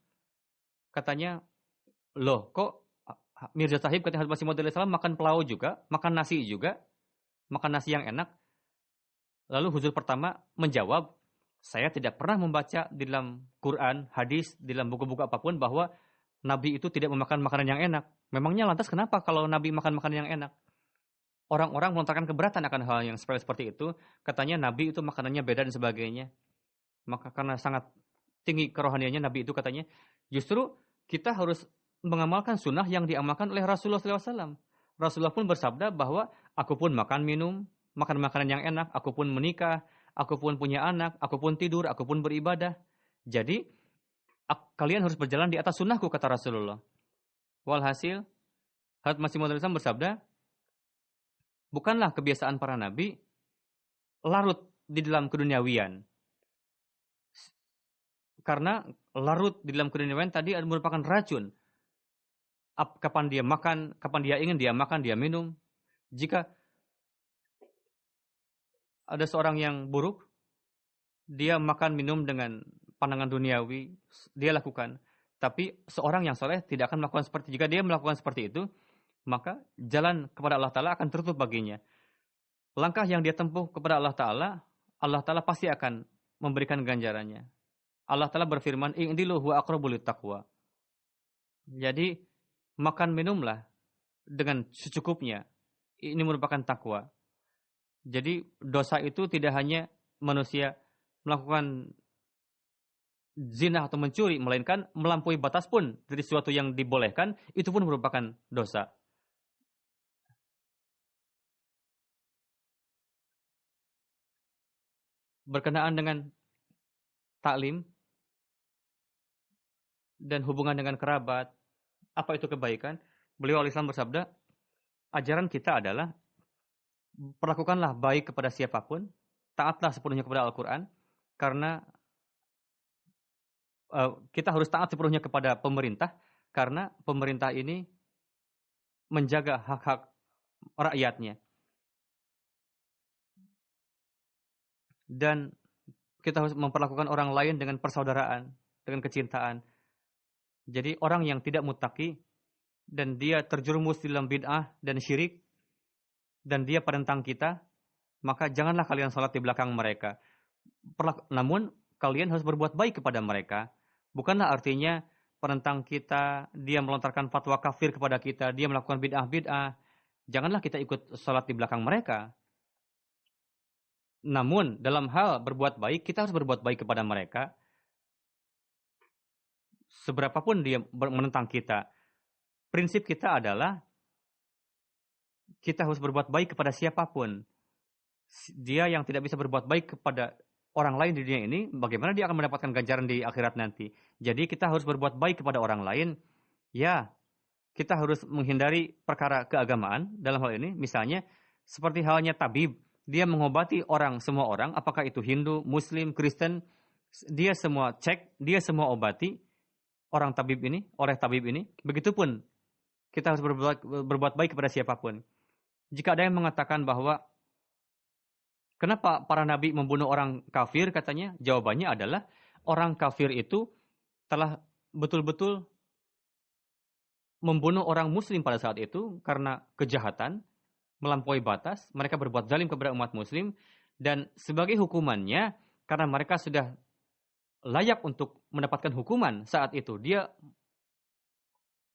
katanya, loh kok Mirza Sahib, katanya Hadrat Masih Maud alaihi salam makan pelau juga, makan nasi juga, makan nasi yang enak. Lalu huzur pertama menjawab, saya tidak pernah membaca di dalam Quran, hadis, di dalam buku-buku apapun bahwa Nabi itu tidak memakan makanan yang enak. Memangnya lantas kenapa kalau Nabi makan makanan yang enak? Orang-orang melontarkan keberatan akan hal yang seperti itu. Katanya Nabi itu makanannya beda dan sebagainya. Maka karena sangat tinggi kerohaniannya Nabi itu, katanya, justru kita harus mengamalkan sunnah yang diamalkan oleh Rasulullah SAW. Rasulullah pun bersabda bahwa aku pun makan minum, makan makanan yang enak, aku pun menikah, aku pun punya anak, aku pun tidur, aku pun beribadah. Jadi, kalian harus berjalan di atas sunnahku, kata Rasulullah. Walhasil, Hadrat Masih Maud bersabda, bukanlah kebiasaan para nabi larut di dalam keduniawian. Karena larut di dalam keduniawian tadi merupakan racun. Kapan dia makan, kapan dia ingin, dia makan, dia minum. Jika ada seorang yang buruk, dia makan minum dengan pandangan duniawi, dia lakukan. Tapi seorang yang soleh tidak akan melakukan seperti itu. Jika dia melakukan seperti itu, maka jalan kepada Allah Ta'ala akan tertutup baginya. Langkah yang dia tempuh kepada Allah Ta'ala pasti akan memberikan ganjarannya. Allah Ta'ala berfirman, "I'dilu huwa aqrabu littaqwa." Jadi, makan minumlah dengan secukupnya. Ini merupakan takwa. Jadi, dosa itu tidak hanya manusia melakukan zina atau mencuri, melainkan melampaui batas pun dari sesuatu yang dibolehkan, itu pun merupakan dosa. Berkenaan dengan taklim dan hubungan dengan kerabat, apa itu kebaikan? Beliau al-Islam bersabda, ajaran kita adalah perlakukanlah baik kepada siapapun, taatlah sepenuhnya kepada Al-Quran, karena kita harus taat sepenuhnya kepada pemerintah, karena pemerintah ini menjaga hak-hak rakyatnya. Dan kita harus memperlakukan orang lain dengan persaudaraan, dengan kecintaan. Jadi orang yang tidak muttaqi dan dia terjerumus dalam bid'ah dan syirik dan dia penentang kita, maka janganlah kalian salat di belakang mereka. Namun kalian harus berbuat baik kepada mereka. Bukanlah artinya penentang kita, dia melontarkan fatwa kafir kepada kita, dia melakukan bid'ah-bid'ah. Janganlah kita ikut salat di belakang mereka. Namun dalam hal berbuat baik, kita harus berbuat baik kepada mereka. Seberapapun dia menentang kita. Prinsip kita adalah kita harus berbuat baik kepada siapapun. Dia yang tidak bisa berbuat baik kepada orang lain di dunia ini, bagaimana dia akan mendapatkan ganjaran di akhirat nanti? Jadi kita harus berbuat baik kepada orang lain. Ya, kita harus menghindari perkara keagamaan dalam hal ini. Misalnya, seperti halnya tabib. Dia mengobati semua orang, apakah itu Hindu, Muslim, Kristen. Dia semua cek, dia semua obati oleh tabib ini. Begitupun kita harus berbuat baik kepada siapapun. Jika ada yang mengatakan bahwa kenapa para nabi membunuh orang kafir, katanya, jawabannya adalah orang kafir itu telah betul-betul membunuh orang muslim pada saat itu karena kejahatan, melampaui batas, mereka berbuat zalim kepada umat muslim, dan sebagai hukumannya, karena mereka sudah layak untuk mendapatkan hukuman saat itu, dia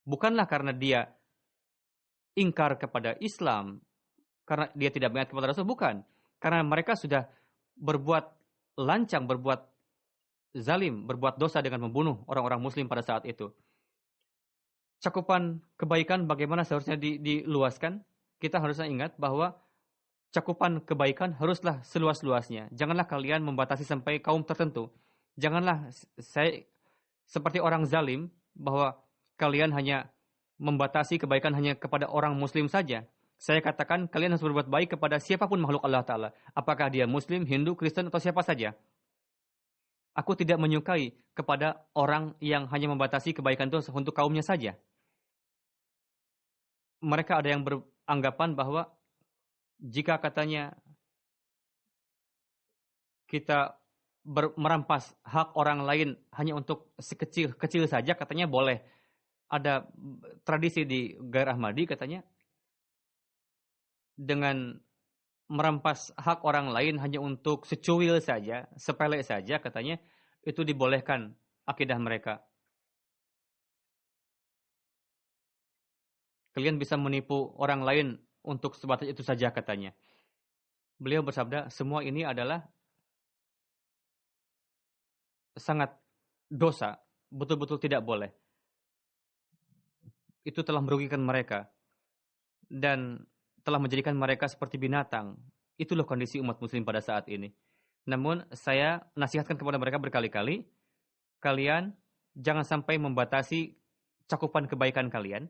bukanlah karena dia ingkar kepada Islam, karena dia tidak mengingat kepada Rasul, bukan. Karena mereka sudah berbuat lancang, berbuat zalim, berbuat dosa dengan membunuh orang-orang muslim pada saat itu. Cakupan kebaikan bagaimana seharusnya diluaskan? Kita harusnya ingat bahwa cakupan kebaikan haruslah seluas-luasnya. Janganlah kalian membatasi sampai kaum tertentu. Janganlah saya seperti orang zalim bahwa kalian hanya membatasi kebaikan hanya kepada orang muslim saja. Saya katakan kalian harus berbuat baik kepada siapapun makhluk Allah Ta'ala. Apakah dia Muslim, Hindu, Kristen, atau siapa saja. Aku tidak menyukai kepada orang yang hanya membatasi kebaikan itu untuk kaumnya saja. Mereka ada yang beranggapan bahwa jika katanya kita merampas hak orang lain hanya untuk sekecil saja, katanya boleh. Ada tradisi di Gair Ahmadi katanya, dengan merampas hak orang lain hanya untuk secuil saja, sepele saja, katanya, itu dibolehkan akidah mereka. Kalian bisa menipu orang lain untuk sebatas itu saja, katanya. Beliau bersabda, semua ini adalah sangat dosa, betul-betul tidak boleh. Itu telah merugikan mereka. Dan telah menjadikan mereka seperti binatang. Itulah kondisi umat muslim pada saat ini. Namun saya nasihatkan kepada mereka berkali-kali, kalian jangan sampai membatasi cakupan kebaikan kalian.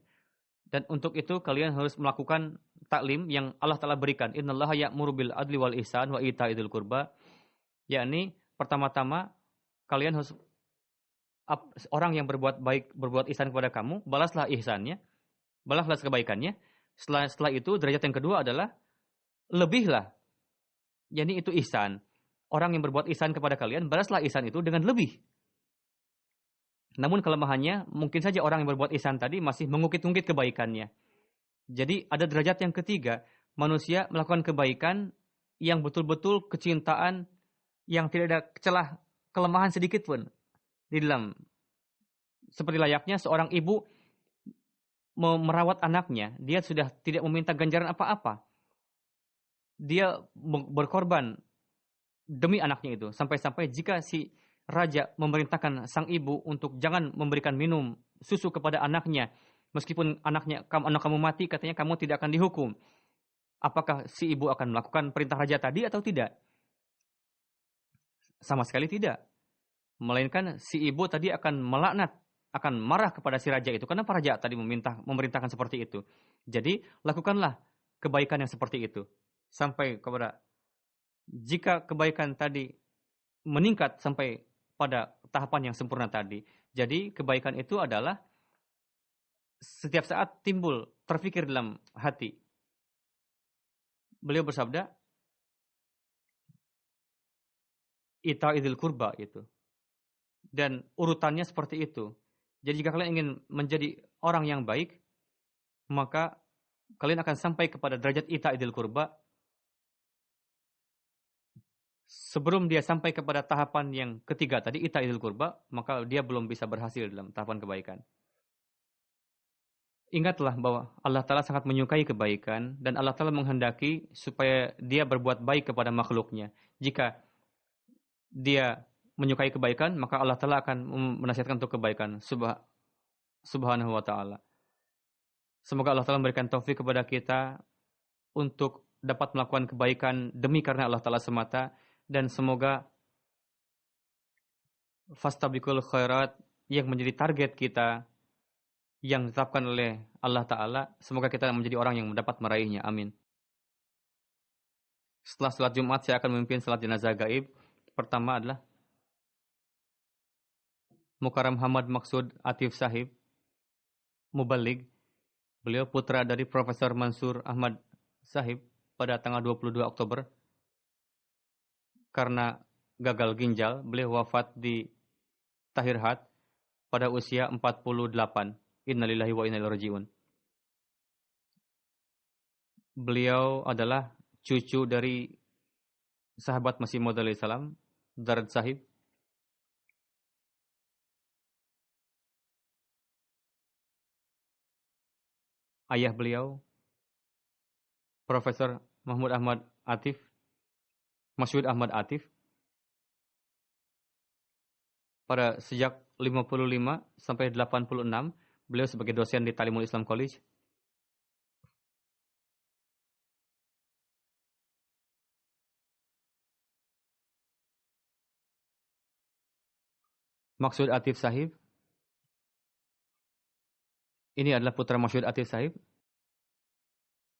Dan untuk itu kalian harus melakukan taklim yang Allah Ta'ala berikan. Innallaha ya'muru bil adli wal ihsan wa ita'idul qurba. Yakni pertama-tama kalian harus, orang yang berbuat baik, berbuat ihsan kepada kamu, balaslah ihsannya, balaslah kebaikannya. Setelah itu, derajat yang kedua adalah lebihlah. Yani itu ihsan. Orang yang berbuat ihsan kepada kalian, balaslah ihsan itu dengan lebih. Namun kelemahannya, mungkin saja orang yang berbuat ihsan tadi masih mengungkit-ungkit kebaikannya. Jadi ada derajat yang ketiga. Manusia melakukan kebaikan yang betul-betul kecintaan, yang tidak ada celah kelemahan sedikit pun. di dalam seperti layaknya seorang ibu merawat anaknya, dia sudah tidak meminta ganjaran apa-apa. Dia berkorban demi anaknya itu. Sampai-sampai jika si raja memerintahkan sang ibu untuk jangan memberikan minum susu kepada anaknya, meskipun anak kamu mati, katanya kamu tidak akan dihukum. Apakah si ibu akan melakukan perintah raja tadi atau tidak? Sama sekali tidak. Melainkan si ibu tadi akan melaknat, akan marah kepada si raja itu. Kenapa raja tadi memerintahkan seperti itu? Jadi, lakukanlah kebaikan yang seperti itu. Sampai kepada, jika kebaikan tadi meningkat sampai pada tahapan yang sempurna tadi. Jadi, kebaikan itu adalah setiap saat timbul, terfikir dalam hati. Beliau bersabda, ita idil kurba itu. Dan urutannya seperti itu. Jadi jika kalian ingin menjadi orang yang baik, maka kalian akan sampai kepada derajat ita idil kurba. Sebelum dia sampai kepada tahapan yang ketiga tadi, ita idil kurba, maka dia belum bisa berhasil dalam tahapan kebaikan. Ingatlah bahwa Allah Ta'ala sangat menyukai kebaikan, dan Allah Ta'ala menghendaki supaya dia berbuat baik kepada makhluknya. Jika dia menyukai kebaikan, maka Allah Ta'ala akan menasihatkan untuk kebaikan. Subhanahu wa ta'ala. Semoga Allah Ta'ala memberikan taufik kepada kita untuk dapat melakukan kebaikan demi karena Allah Ta'ala semata. Dan semoga fastabiqul khairat yang menjadi target kita yang ditetapkan oleh Allah Ta'ala. Semoga kita menjadi orang yang dapat meraihnya. Amin. Setelah salat Jumat, saya akan memimpin salat jenazah gaib. Pertama adalah Mukarram Hamad Maksud Atif Sahib, Mubalig. Beliau putra dari Profesor Mansur Ahmad Sahib pada tanggal 22 Oktober. Karena gagal ginjal, beliau wafat di Tahirhat pada usia 48. Innalillahi wa inna ilaihi raji'un. Beliau adalah cucu dari sahabat Masih Maud alaihi salam, Darad Sahib. Ayah beliau, Profesor Mahmud Ahmad Atif, Masyhud Ahmad Atif. Pada sejak 55 sampai 86, beliau sebagai dosen di Talimul Islam College. Maksud Atif Sahib. Ini adalah putra Masyhud Atif Sahib.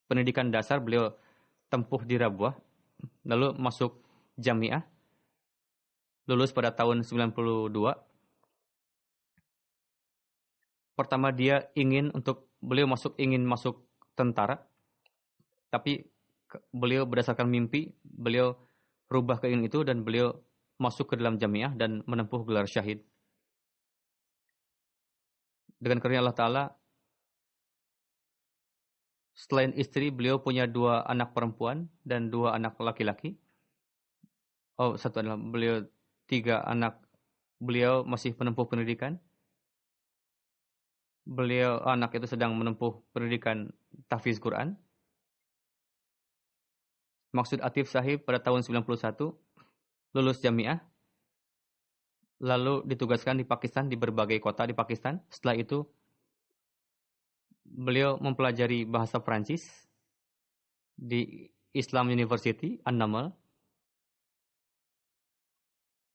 Pendidikan dasar beliau tempuh di Rabuah, lalu masuk Jamiah, lulus pada tahun 92. Pertama dia ingin masuk tentara, tapi beliau berdasarkan mimpi, beliau rubah keinginan itu dan beliau masuk ke dalam Jamiah dan menempuh gelar syahid. Dengan karunia Allah Ta'ala, selain istri, beliau punya 2 anak perempuan dan 2 anak laki-laki. Satu adalah beliau 3 anak beliau masih menempuh pendidikan. Anak itu sedang menempuh pendidikan tahfiz Quran. Maksud Atif Sahib pada tahun 91 lulus Jamiah. Lalu ditugaskan di Pakistan, di berbagai kota di Pakistan. Setelah itu beliau mempelajari bahasa Prancis di Islam University, An-Namal.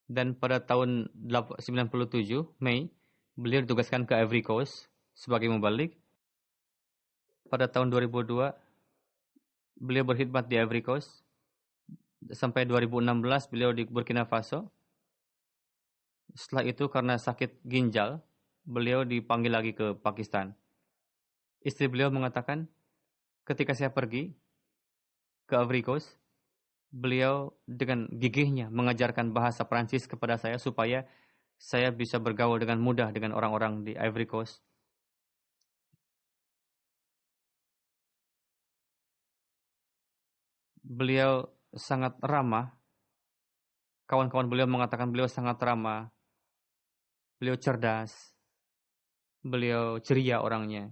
Dan pada tahun 97, Mei, beliau ditugaskan ke Ivory Coast sebagai mubalik. Pada tahun 2002, beliau berkhidmat di Ivory Coast. Sampai 2016, beliau di Burkina Faso. Setelah itu karena sakit ginjal, beliau dipanggil lagi ke Pakistan. Istri beliau mengatakan, ketika saya pergi ke Ivory Coast, beliau dengan gigihnya mengajarkan bahasa Prancis kepada saya supaya saya bisa bergaul dengan mudah dengan orang-orang di Ivory Coast. Beliau sangat ramah. Kawan-kawan beliau mengatakan beliau sangat ramah. Beliau cerdas, beliau ceria orangnya.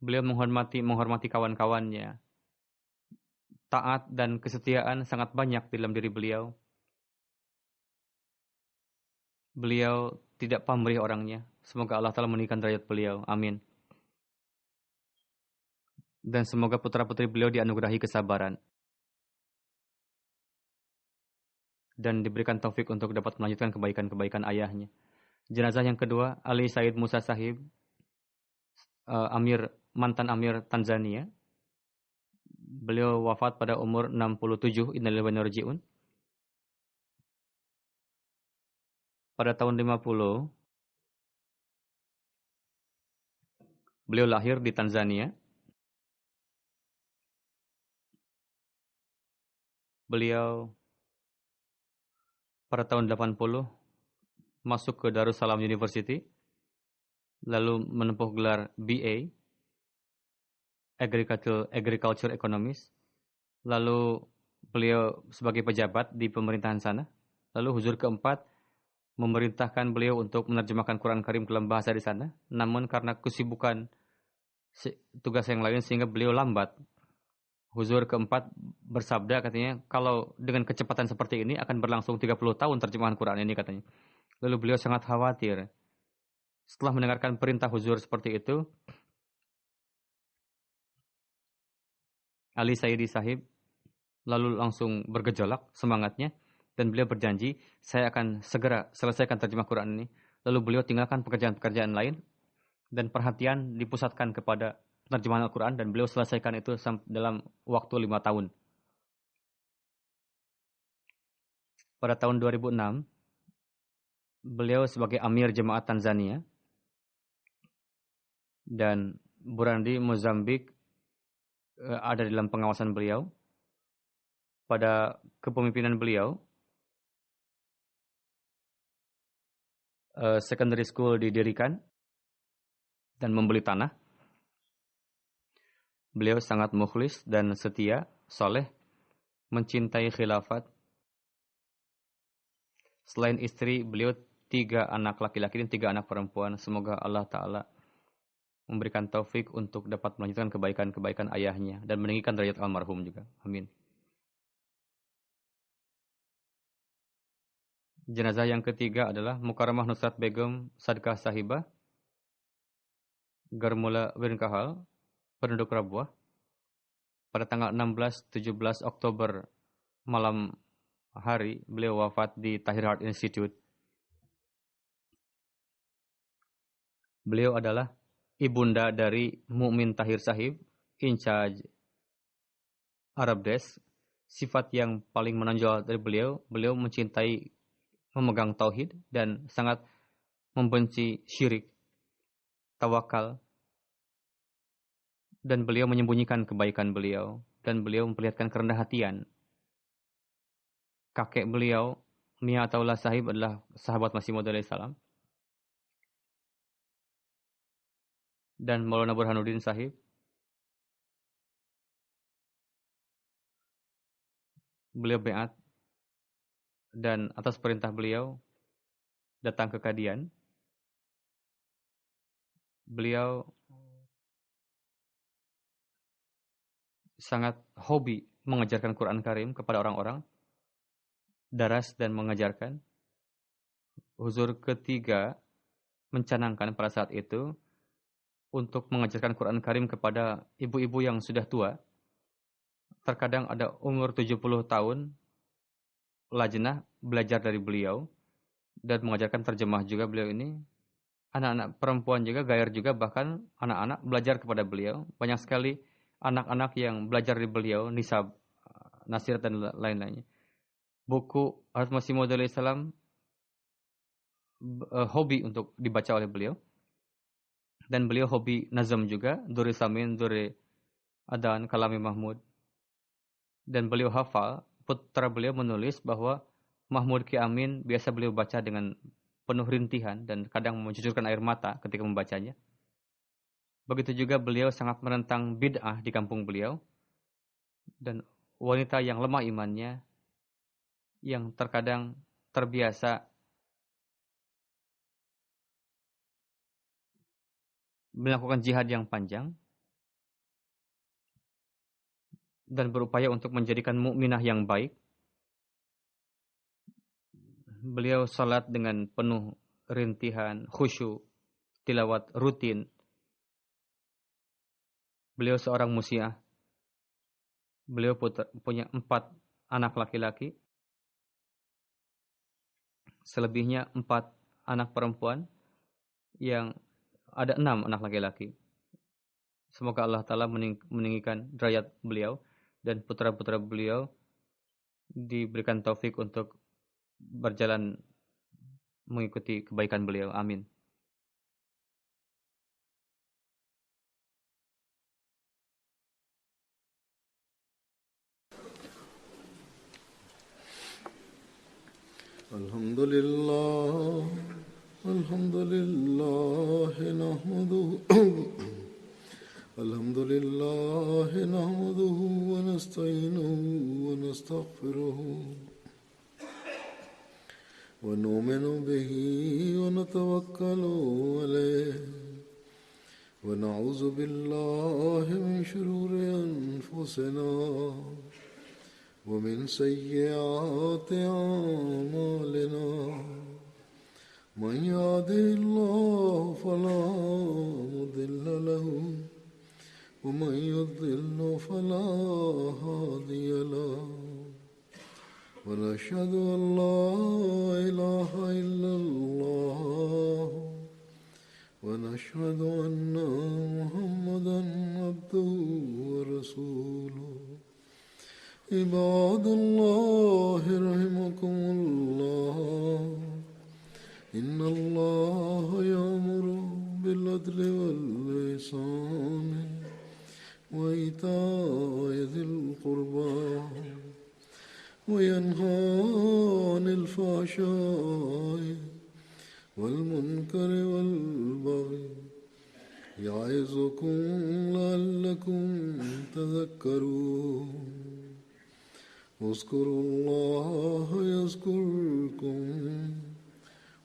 Beliau menghormati kawan-kawannya. Taat dan kesetiaan sangat banyak dalam diri beliau. Beliau tidak pamrih orangnya. Semoga Allah Ta'ala meninggikan derajat beliau. Amin. Dan semoga putra-putri beliau dianugerahi kesabaran. Dan diberikan taufik untuk dapat melanjutkan kebaikan-kebaikan ayahnya. Jenazah yang kedua, Ali Said Musa Sahib, mantan Amir Tanzania. Beliau wafat pada umur 67, innalillahi wa inna ilaihi raji'un. Pada tahun 50, beliau lahir di Tanzania. Beliau pada tahun 80 masuk ke Darussalam University, lalu menempuh gelar BA, Agriculture Economist. Lalu beliau sebagai pejabat di pemerintahan sana. Lalu huzur keempat memerintahkan beliau untuk menerjemahkan Quran Karim dalam bahasa di sana. Namun karena kesibukan tugas yang lain sehingga beliau lambat. Huzur keempat bersabda katanya, kalau dengan kecepatan seperti ini akan berlangsung 30 tahun terjemahan Quran ini katanya. Lalu beliau sangat khawatir. Setelah mendengarkan perintah huzur seperti itu, Ali Saidi Sahib lalu langsung bergejolak semangatnya dan beliau berjanji, saya akan segera selesaikan terjemah Quran ini. Lalu beliau tinggalkan pekerjaan-pekerjaan lain dan perhatian dipusatkan kepada penerjemahan Al-Quran dan beliau selesaikan itu dalam waktu 5 tahun. Pada tahun 2006, beliau sebagai Amir Jemaat Tanzania dan Burandi Mozambik ada dalam pengawasan beliau. Pada kepemimpinan beliau, secondary school didirikan dan membeli tanah. Beliau sangat mukhlis dan setia, soleh, mencintai khilafat. Selain istri, beliau 3 anak laki-laki dan 3 anak perempuan. Semoga Allah Ta'ala memberikan taufik untuk dapat melanjutkan kebaikan-kebaikan ayahnya dan meninggikan derajat almarhum juga. Amin. Jenazah yang ketiga adalah Mukarramah Nusrat Begum Sadqah Sahibah, Garmula Wirnkahal, penduduk Rabuah. Pada tanggal 16-17 Oktober malam hari, beliau wafat di Tahir Heart Institute. Beliau adalah ibunda dari Mu'min Tahir Sahib, in charge Arab Desk. Sifat yang paling menonjol dari beliau mencintai memegang tauhid dan sangat membenci syirik, tawakal. Dan beliau menyembunyikan kebaikan beliau. Dan beliau memperlihatkan kerendah hatian. Kakek beliau, Mia Ataullah Sahib adalah sahabat Masih Maud alaihissalam. Dan Maulana Burhanuddin Sahib. Beliau beat. Dan atas perintah beliau, datang ke Kadian. Beliau sangat hobi mengajarkan Quran Karim kepada orang-orang, daras dan mengajarkan. Huzur ketiga mencanangkan pada saat itu untuk mengajarkan Quran Karim kepada ibu-ibu yang sudah tua. Terkadang ada umur 70 tahun, lajnah belajar dari beliau dan mengajarkan terjemah juga beliau ini. Anak-anak perempuan juga, gair juga, bahkan anak-anak belajar kepada beliau. Banyak sekali anak-anak yang belajar dari beliau, nisab, nasirat dan lain-lainnya. Buku Hazrat Masih Maud alaihissalam hobi untuk dibaca oleh beliau. Dan beliau hobi nazam juga, Duri Samin, Duri Adan, Kalami Mahmud. Dan beliau hafal, putra beliau menulis bahwa Mahmud Ki Amin biasa beliau baca dengan penuh rintihan dan kadang mencucurkan air mata ketika membacanya. Begitu juga beliau sangat menentang bid'ah di kampung beliau. Dan wanita yang lemah imannya, yang terkadang terbiasa melakukan jihad yang panjang dan berupaya untuk menjadikan mukminah yang baik. Beliau salat dengan penuh rintihan, khusyuk, tilawat rutin. Beliau seorang musiah. Beliau punya 4 anak laki-laki. Selebihnya 4 anak perempuan, yang ada 6 anak laki-laki. Semoga Allah Ta'ala meninggikan derajat beliau dan putra-putra beliau diberikan taufik untuk berjalan mengikuti kebaikan beliau. Amin. Alhamdulillah, alhamdulillah, nahmaduhu wa nasta'inuhu wa nastaghfiruhu wa nu'minu bihi wa natawakkalu alayhi wa na'udzu billahi min shururi anfusina ومن سيئات أعمالنا من يهده الله فلا مضل له ومن يضلل فلا هادي له ونشهد أن لا إله إلا الله ونشهد أن محمدا عبده ورسوله عباد الله رحمكم الله إن الله يأمر بالعدل والإحسان وإيتاء ذي القربى وينهى عن الفحشاء والمنكر والبغي يعظكم لعلكم تذكرون اذكروا الله يذكركم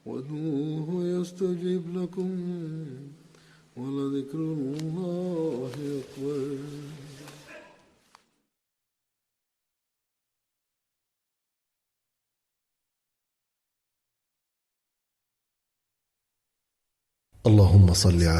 وادعوه يستجب لكم ولذكر الله أكبر. اللهم صل على